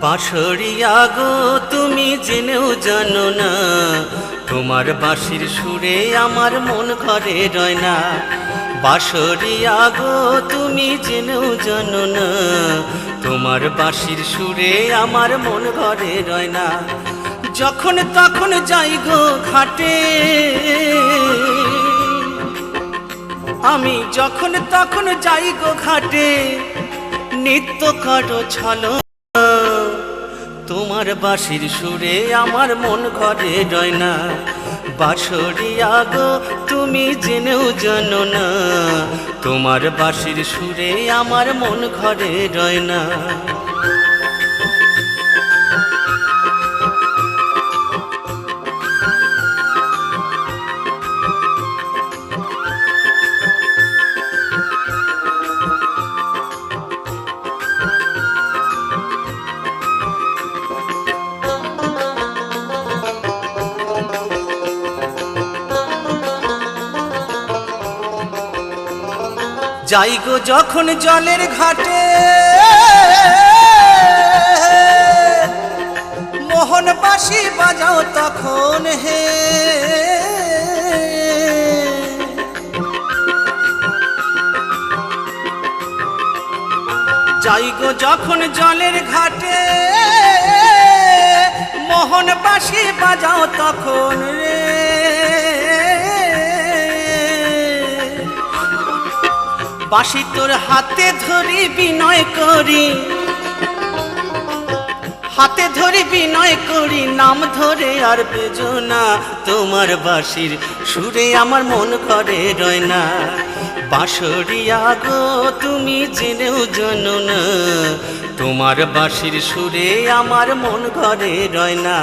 বাঁশরিয়া গো তুমি জেনেও জানো না, তোমার বাঁশির সুরে আমার মন ঘরে রয় না। বাঁশরিয়া গো তুমি জেনেও জানো না, তোমার বাঁশির সুরে আমার মন ঘরে রয় না। যখন তখন যাই গো ঘাটে, আমি যখন তখন যাই গো ঘাটে, নিত্য কারো ছলো তোমার বাঁশির সুরে আমার মন ঘরে রয় না। বাঁশরিয়া গো তুমি জেনেও জানো না, তোমার বাঁশির সুরে আমার মন ঘরে রয় না। যাই গো যখন জলের ঘাটে, মোহন বাঁশি বাজাও তখন হে। যাই গো যখন জলের ঘাটে, মোহন বাঁশি বাজাও তখন রে। বাঁশি তোর হাতে ধরি বিনয় করি, হাতে ধরি বিনয় করি, নাম ধরে আর বেজো না। তোমার বাঁশির সুরে আমার মন ঘরে রয় না। বাঁশরিয়া গো তুমি জেনেও জানো না, তোমার বাঁশির সুরে আমার মন ঘরে রয় না।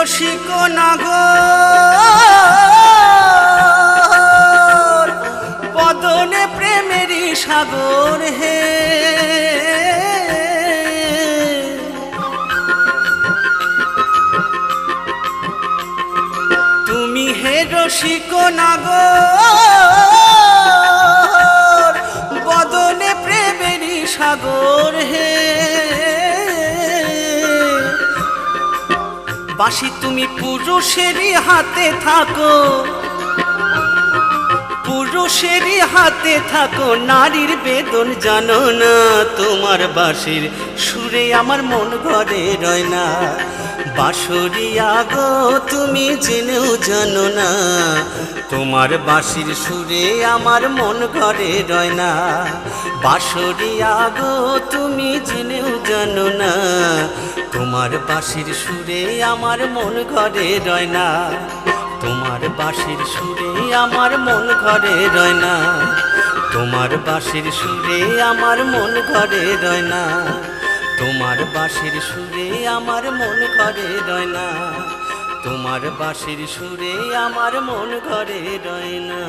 রসিক নাগর বদনে প্রেমেরই সাগর হে। তুমি হে রসিক নাগর বদনে প্রেমেরই সাগর হে। বাঁশি তুমি পুরুষেরই হাতে থাকো, পুরুষেরই হাতে থাকো, নারীর বেদন জানো না। তোমার বাঁশির সুরে আমার মন ঘরে রয় না। বাঁশরিয়া গো তুমি জেনেও জানো না, তোমার বাঁশির সুরে আমার মন ঘরে রয় না। বাঁশরিয়া গো তুমি জেনেও জানো না, তোমার বাঁশির সুরে আমার মন ঘরে রয় না। তোমার বাঁশির সুরে আমার মন ঘরে রয় না। তোমার বাঁশির সুরে আমার মন ঘরে রয় না। তোমার বাঁশির সুরে আমার মন ঘরে রয় না। তোমার বাঁশির সুরে আমার মন ঘরে রয় না।